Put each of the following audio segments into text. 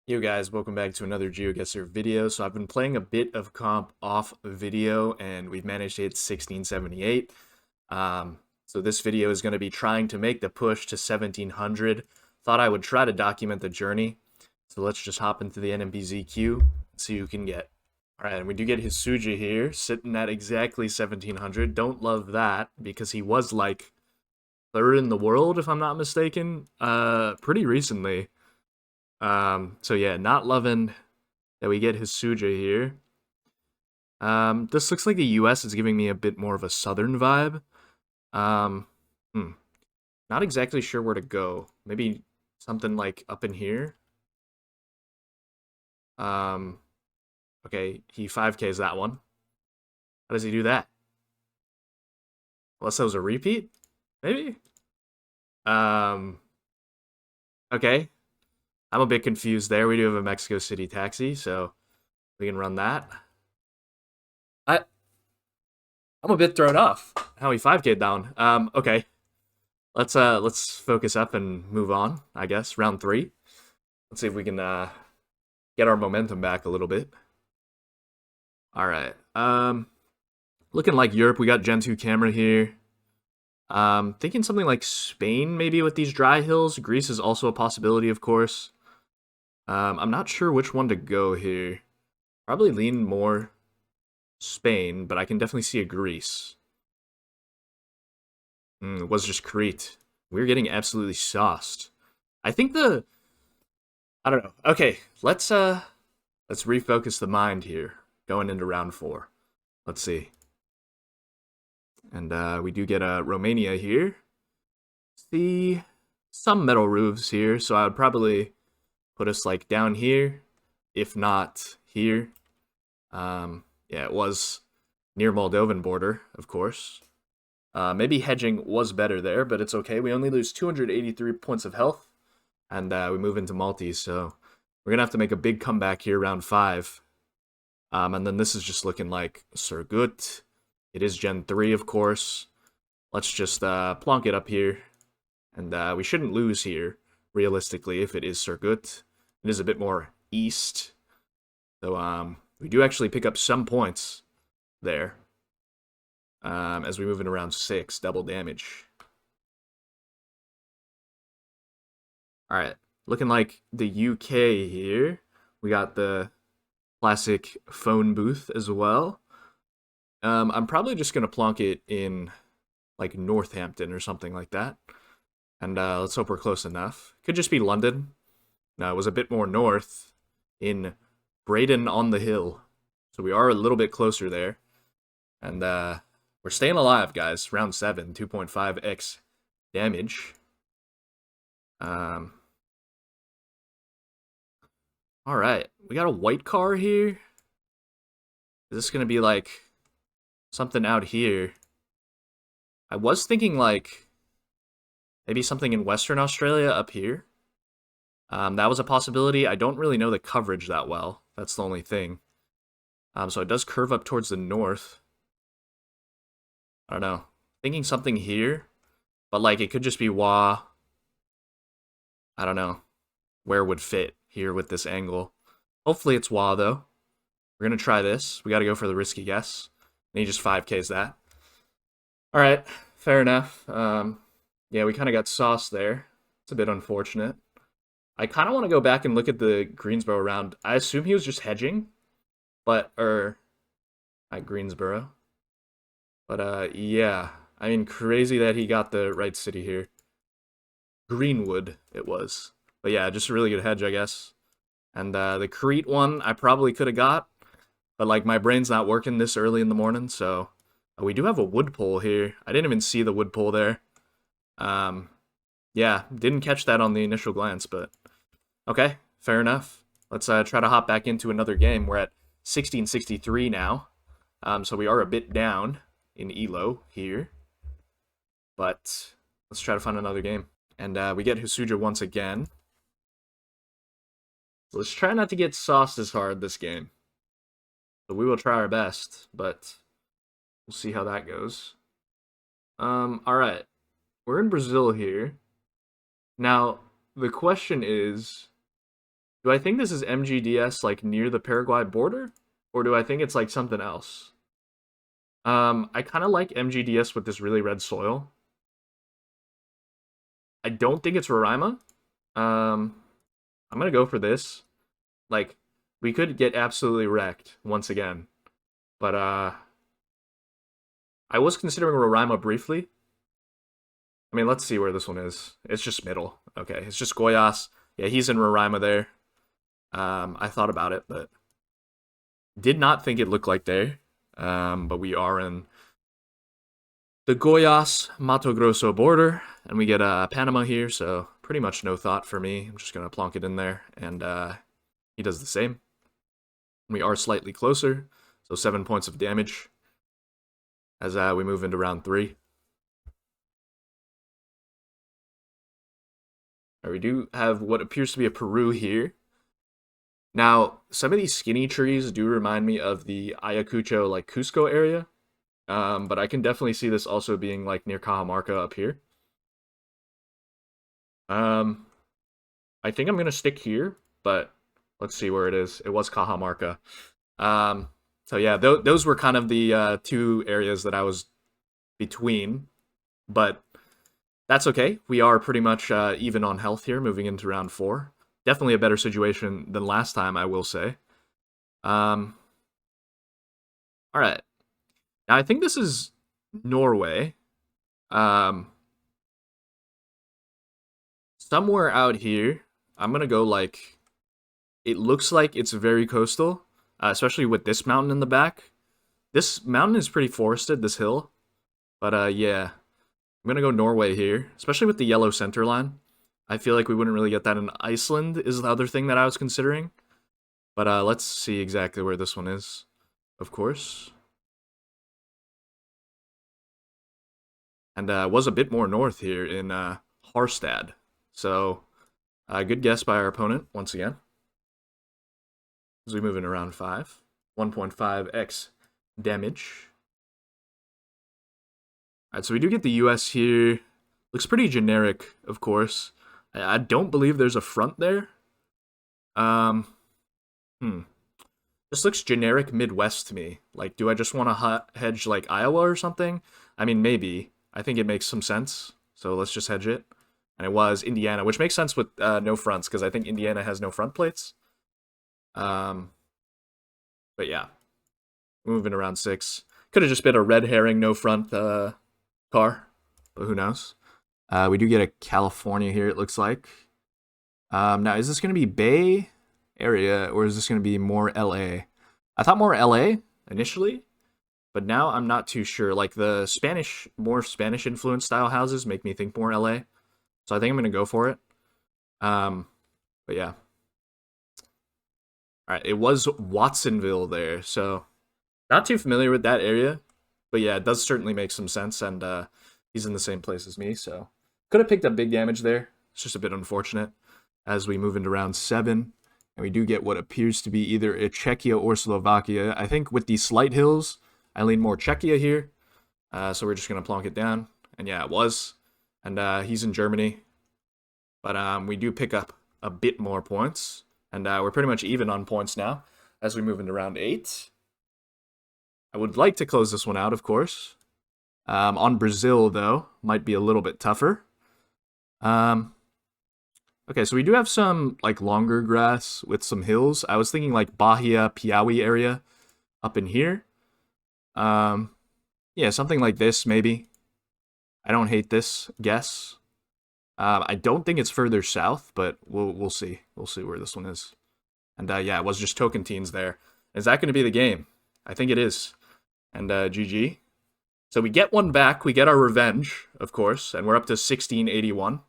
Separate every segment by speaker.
Speaker 1: Yo guys, welcome back to another GeoGuessr video. So I've been playing a bit of comp off video and we've managed to hit 1678. So this video is going to be trying to make the push to 1700. Thought I would try to document the journey. So let's just hop into the NMBZ queue and see who we can get. Alright, and we do get Hisuja here, sitting at exactly 1700. Don't love that because he was like third in the world, if I'm not mistaken, pretty recently. So yeah, not loving that we get Hisuja here. This looks like the US is giving me a bit more of a southern vibe. Um, hmm, Not exactly sure where to go. Maybe something like up in here. Um, okay, he 5Ks that one. How does he do that? Unless that was a repeat? Maybe? Um, okay. I'm a bit confused there. We do have a Mexico City taxi, so we can run that. I I'm a bit thrown off how he 5K down. Okay. Let's focus up and move on, I guess. Round 3. Let's see if we can get our momentum back a little bit. All right. Looking like Europe, we got Gen 2 camera here. Thinking something like Spain maybe with these dry hills. Greece is also a possibility, of course. I'm not sure which one to go here. Probably lean more Spain, but I can definitely see a Greece. It was just Crete. We're getting absolutely sauced. I think I don't know. Okay, let's refocus the mind here going into round 4. Let's see. And we do get Romania here. See some metal roofs here, so I would probably put us like down here, if not here. Yeah, it was near Moldovan border, of course. Maybe hedging was better there, but it's okay. We only lose 283 points of health, and we move into Maltese, so we're going to have to make a big comeback here, round 5. And then this is just looking like Surgut. It is Gen 3, of course. Let's just plonk it up here, and we shouldn't lose here, realistically, if it is Surgut. It is a bit more east, so we do actually pick up some points there. As we move into round 6, double damage. Alright, looking like the UK here. We got the classic phone booth as well. I'm probably just going to plonk it in like Northampton or something like that. And let's hope we're close enough. Could just be London. No, it was a bit more north in Braydon on the Hill. So we are a little bit closer there. And we're staying alive, guys. Round 7, 2.5x damage. All right, we got a white car here. Is this gonna be like something out here? I was thinking like maybe something in Western Australia up here. That was a possibility. I don't really know the coverage that well. That's the only thing. So it does curve up towards the north. I don't know. Thinking something here, but like it could just be Wa. I don't know where would fit here with this angle. Hopefully it's Wa though. We're gonna try this. We gotta go for the risky guess. And he just 5Ks that. Alright, fair enough. Yeah, we kind of got sauce there. It's a bit unfortunate. I kind of want to go back and look at the Greensboro round. I assume he was just hedging, or at Greensboro. But yeah, I mean, crazy that he got the right city here. Greenwood, it was. But yeah, just a really good hedge, I guess. And the Crete one, I probably could have got, but like my brain's not working this early in the morning, so we do have a wood pole here. I didn't even see the wood pole there. Yeah, didn't catch that on the initial glance, but okay, fair enough. Let's try to hop back into another game. We're at 1663 now, so we are a bit down in Elo here, but let's try to find another game. And we get Hisuja once again. Let's try not to get sauced as hard this game. So we will try our best, but we'll see how that goes. Alright. We're in Brazil here. Now, the question is, Do I think this is MGDS like near the Paraguay border? Or do I think it's like something else? I kind of like MGDS with this really red soil. I don't think it's Roraima. I'm gonna go for this. Like, we could get absolutely wrecked once again. But I was considering Roraima briefly. I mean, let's see where this one is. It's just middle. Okay, it's just Goiás. Yeah, he's in Roraima there. I thought about it, but did not think it looked like there. But we are in the Goiás Mato Grosso border, and we get Panama here, so pretty much no thought for me. I'm just gonna plonk it in there, and he does the same. We are slightly closer, so 7 points of damage as we move into round 3. Right, we do have what appears to be a Peru here. Now, some of these skinny trees do remind me of the Ayacucho, like Cusco area, but I can definitely see this also being like near Cajamarca up here. Um, I think I'm gonna stick here, but let's see where it is. It was Cajamarca. Um, so yeah, those were kind of the two areas that I was between, but that's okay. We are pretty much even on health here, moving into round 4. Definitely a better situation than last time, I will say. All right. Now I think this is Norway. Um, somewhere out here. I'm gonna go like. It looks like it's very coastal, especially with this mountain in the back. This mountain is pretty forested. This hill, but yeah, I'm gonna go Norway here, especially with the yellow center line. I feel like we wouldn't really get that in Iceland. Is the other thing that I was considering. But let's see exactly where this one is. Of course. And was a bit more north here in Harstad. So, good guess by our opponent once again. As we move into round 5. 1.5x damage. Alright, so we do get the US here. Looks pretty generic, of course. I don't believe there's a front there. Um, This looks generic Midwest to me. Like, do I just want to hedge like Iowa or something? I mean, maybe. I think it makes some sense. So let's just hedge it. And it was Indiana, which makes sense with no fronts because I think Indiana has no front plates. Um, but yeah, moving around 6. Could have just been a red herring, no front car, but who knows? We do get a California here. It looks like. Now, is this going to be Bay Area or is this going to be more LA? I thought more LA initially, but now I'm not too sure. Like the more Spanish influenced style houses make me think more LA. So I think I'm going to go for it. But yeah. All right, it was Watsonville there. So not too familiar with that area, but yeah, it does certainly make some sense and he's in the same place as me, so could have picked up big damage there. It's just a bit unfortunate as we move into round 7. And we do get what appears to be either a Czechia or Slovakia. I think with these slight hills, I lean more Czechia here. So we're just going to plonk it down. And yeah, it was. And he's in Germany. But we do pick up a bit more points. And we're pretty much even on points now as we move into round 8. I would like to close this one out, of course. On Brazil, though, might be a little bit tougher. Okay, so we do have some like longer grass with some hills. I was thinking like Bahia, Piauí area up in here. Yeah, something like this maybe. I don't hate this guess. I don't think it's further south, but we'll see. We'll see where this one is. And yeah, it was just Tocantins there. Is that going to be the game? I think it is. And GG. So we get one back. We get our revenge, of course, and we're up to 1681.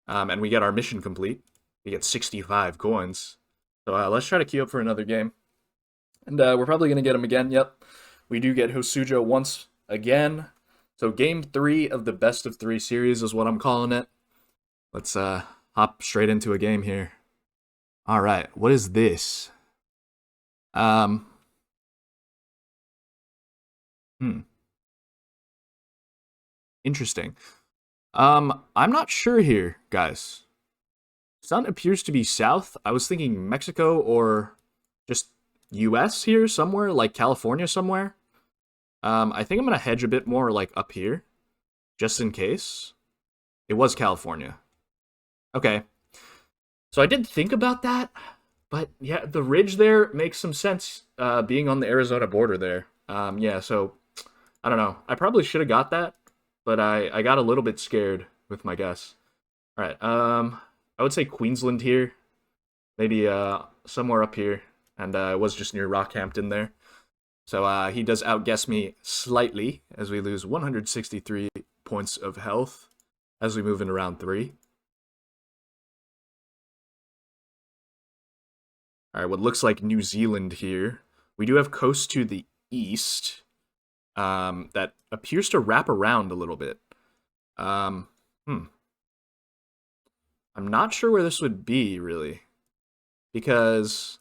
Speaker 1: And we get our mission complete. We get 65 coins. So let's try to queue up for another game. And we're probably going to get him again. Yep. We do get Hosujo once again. So game 3 of the best of 3 series is what I'm calling it. Let's hop straight into a game here. All right. What is this? Interesting. I'm not sure here, guys. Sun appears to be south. I was thinking Mexico or just US here somewhere, like California somewhere. I think I'm gonna hedge a bit more like up here, just in case. It was California. Okay. So I did think about that, but yeah, the ridge there makes some sense, being on the Arizona border there. Yeah, so I don't know. I probably should have got that, but I got a little bit scared with my guess. All right. I would say Queensland here, maybe somewhere up here, and it was just near Rockhampton there. So he does outguess me slightly as we lose 163 points of health as we move into round three. All right, what looks like New Zealand here. We do have coast to the east, that appears to wrap around a little bit. Um, hmm. I'm not sure where this would be, really, because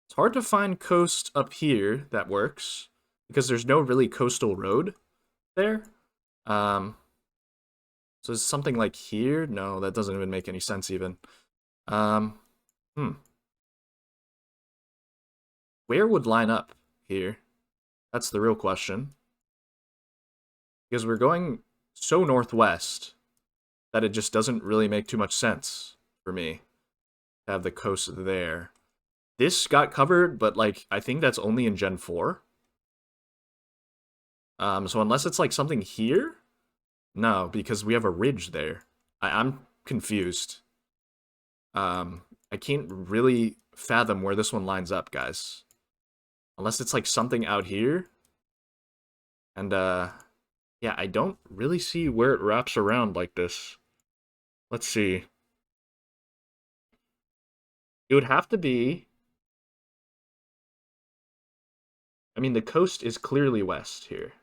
Speaker 1: it's hard to find coast up here that works, because there's no really coastal road there. Um, so is something like here? No, that doesn't even make any sense even. Um, hmm. Where would line up here? That's the real question. Because we're going so northwest that it just doesn't really make too much sense for me to have the coast there. This got covered, but like I think that's only in Gen 4. So unless it's like something here, no, because we have a ridge there. I'm confused. I can't really fathom where this one lines up, guys. Unless it's like something out here. And yeah, I don't really see where it wraps around like this. Let's see. It would have to be. I mean, the coast is clearly west here.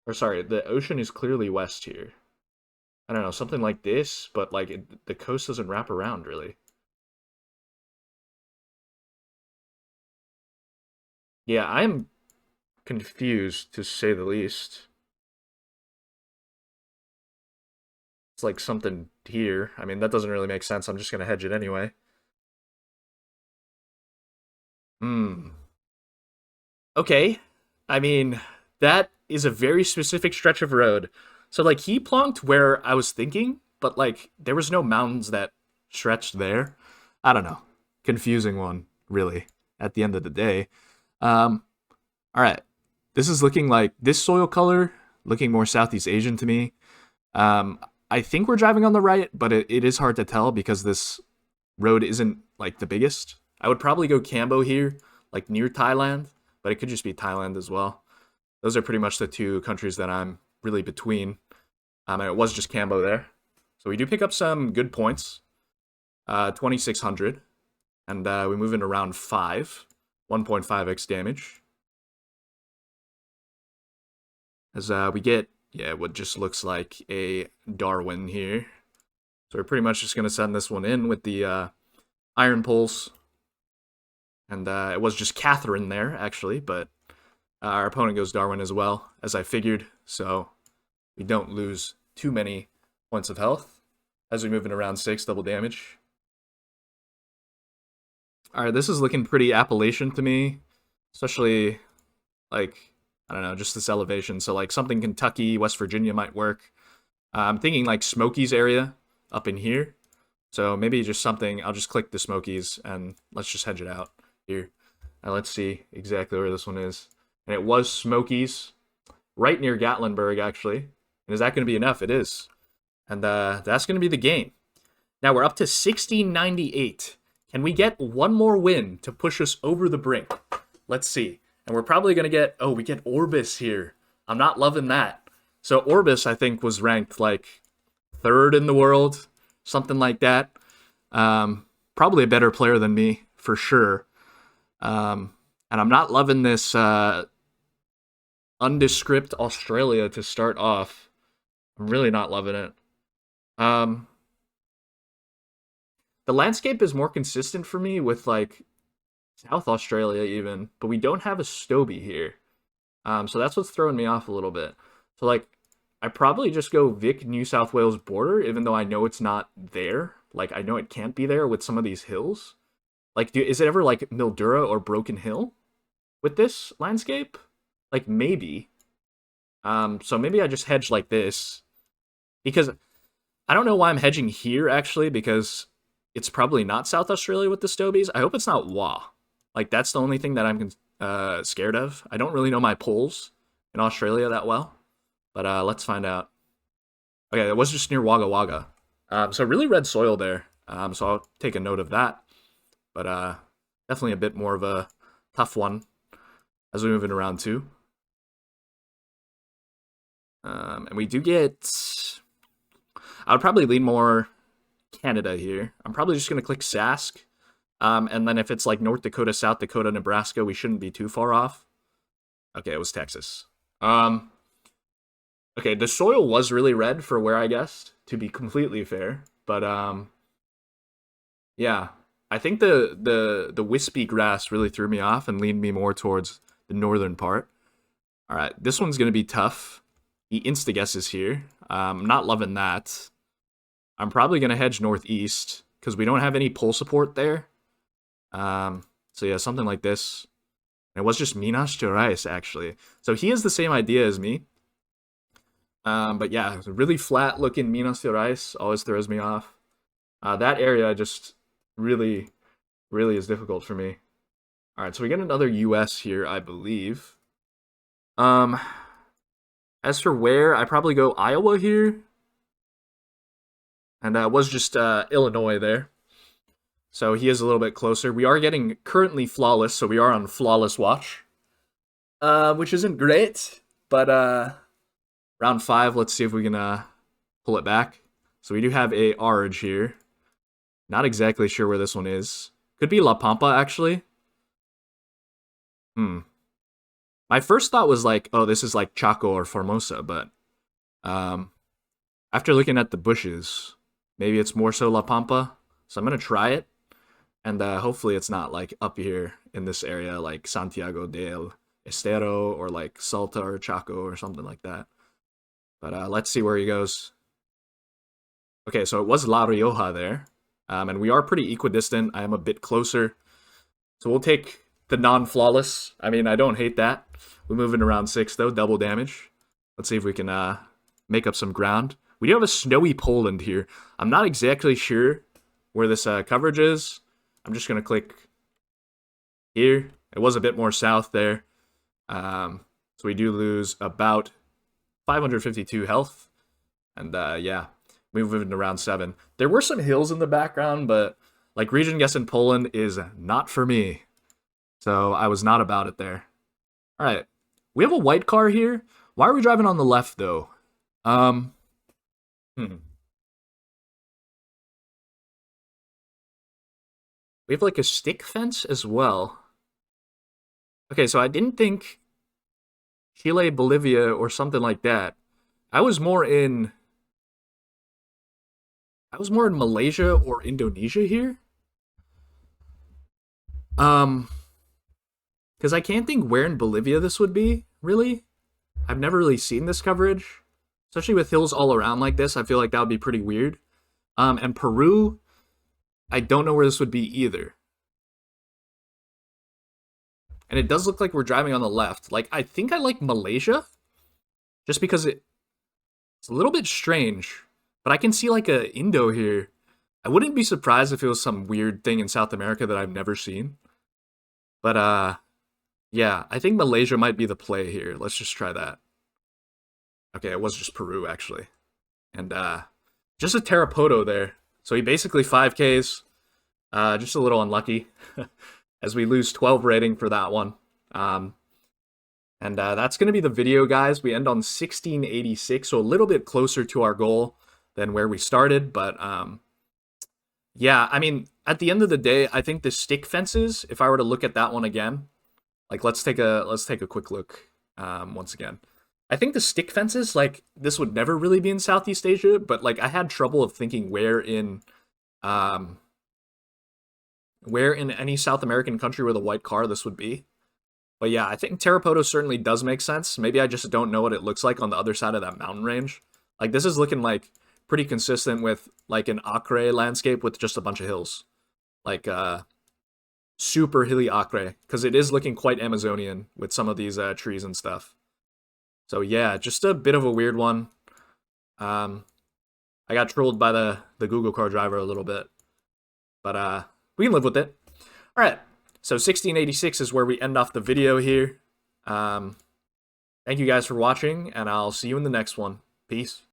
Speaker 1: Or sorry, the ocean is clearly west here. I don't know, something like this, but like the coast doesn't wrap around really. Yeah, I'm confused to say the least. It's like something here. I mean, that doesn't really make sense. I'm just gonna hedge it anyway. Hmm. Okay. I mean, that is a very specific stretch of road. So like he plonked where I was thinking, but like there was no mountains that stretched there. I don't know. Confusing one, really, at the end of the day. Um, all right. This is looking like this soil color, looking more Southeast Asian to me. Um, I think we're driving on the right, but it is hard to tell because this road isn't like the biggest. I would probably go Cambo here, like near Thailand, but it could just be Thailand as well. Those are pretty much the two countries that I'm really between. And it was just Cambo there. So we do pick up some good points, 2,600. And we move into round 5, 1.5x damage. As we get, yeah, what just looks like a Darwin here. So we're pretty much just going to send this one in with the iron pulse. And it was just Catherine there, actually, but our opponent goes Darwin as well, as I figured. So we don't lose too many points of health as we move into round 6, double damage. All right, this is looking pretty Appalachian to me, especially like, I don't know, just this elevation. So like something Kentucky, West Virginia might work. I'm thinking like Smokies area up in here. So maybe just something, I'll just click the Smokies and let's just hedge it out here. Now let's see exactly where this one is. And it was Smokies, right near Gatlinburg actually. And is that going to be enough? It is. And that's going to be the game. Now we're up to 1698. Can we get one more win to push us over the brink? Let's see. And we're probably going to get, oh, we get Orbis here. I'm not loving that. So Orbis, I think, was ranked like 3rd in the world, something like that. Probably a better player than me, for sure. And I'm not loving this undescript Australia to start off. I'm really not loving it. The landscape is more consistent for me with like South Australia even, but we don't have a Stoby here. So that's what's throwing me off a little bit. So like I probably just go Vic, New South Wales border, even though I know it's not there. Like, I know it can't be there with some of these hills. Like, is it ever like Mildura or Broken Hill with this landscape? Like, maybe. So maybe I just hedge like this because I don't know why I'm hedging here actually because it's probably not South Australia with the Stobies. I hope it's not Wa. Like, that's the only thing that I'm scared of. I don't really know my poles in Australia that well, but let's find out. Okay, it was just near Wagga Wagga. So really red soil there. So I'll take a note of that. But definitely a bit more of a tough one as we move into round two. And we do get. I would probably lean more Canada here. I'm probably just going to click Sask. And then if it's like North Dakota, South Dakota, Nebraska, we shouldn't be too far off. Okay, it was Texas. Okay, the soil was really red for where I guessed, to be completely fair. But yeah, I think the wispy grass really threw me off and leaned me more towards the northern part. All right, this one's gonna be tough. The insta guess is here. I'm not loving that. I'm probably gonna hedge northeast because we don't have any pole support there. So yeah, something like this. It was just Minas Gerais actually. So he has the same idea as me. But yeah, really flat looking Minas Gerais always throws me off. That area just really, really is difficult for me. All right, so we get another US here, I believe. As for where, I probably go Iowa here. And it was just Illinois there. So he is a little bit closer. We are getting currently flawless, so we are on flawless watch. Which isn't great, but round 5, let's see if we can pull it back. So we do have a Arge here. Not exactly sure where this one is. Could be La Pampa, actually. My first thought was like, oh, this is like Chaco or Formosa, but after looking at the bushes, maybe it's more so La Pampa. So I'm going to try it. And hopefully it's not like up here in this area, like Santiago del Estero or like Salta or Chaco or something like that. But let's see where he goes. Okay, so it was La Rioja there. And we are pretty equidistant. I am a bit closer. So we'll take the non-flawless. I mean, I don't hate that. We move into round 6, though. Double damage. Let's see if we can make up some ground. We do have a snowy Poland here. I'm not exactly sure where this coverage is. I'm just going to click here. It was a bit more south there. So we do lose about 552 health. And yeah, we move into round 7. There were some hills in the background, but like region guess in Poland is not for me. So I was not about it there. All right. We have a white car here. Why are we driving on the left, though? We have like a stick fence as well. Okay, so I didn't think Chile, Bolivia, or something like that. I was more in Malaysia or Indonesia here. Because I can't think where in Bolivia this would be, really. I've never really seen this coverage. Especially with hills all around like this, I feel like that would be pretty weird. And Peru, I don't know where this would be either. And it does look like we're driving on the left. Like, I think I like Malaysia. Just because it's a little bit strange. But I can see like a Indo here. I wouldn't be surprised if it was some weird thing in South America that I've never seen. But yeah, I think Malaysia might be the play here. Let's just try that. Okay, it was just Peru actually. And just a Terapoto there. So he basically 5Ks. Just a little unlucky. As we lose 12 rating for that one. And that's going to be the video, guys. We end on 1686, so a little bit closer to our goal than where we started. But yeah, I mean, at the end of the day, I think the stick fences, if I were to look at that one again, like let's take a quick look once again. I think the stick fences, like this would never really be in Southeast Asia, but like I had trouble of thinking where in any South American country with a white car this would be. But yeah, I think Terapoto certainly does make sense. Maybe I just don't know what it looks like on the other side of that mountain range. Like this is looking like pretty consistent with like an Acre landscape with just a bunch of hills. Like super hilly Acre, because it is looking quite Amazonian with some of these trees and stuff. So yeah, just a bit of a weird one. Um, I got trolled by the Google car driver a little bit, but we can live with it. All right, so 1686 is where we end off the video here. Thank you guys for watching, and I'll see you in the next one. Peace.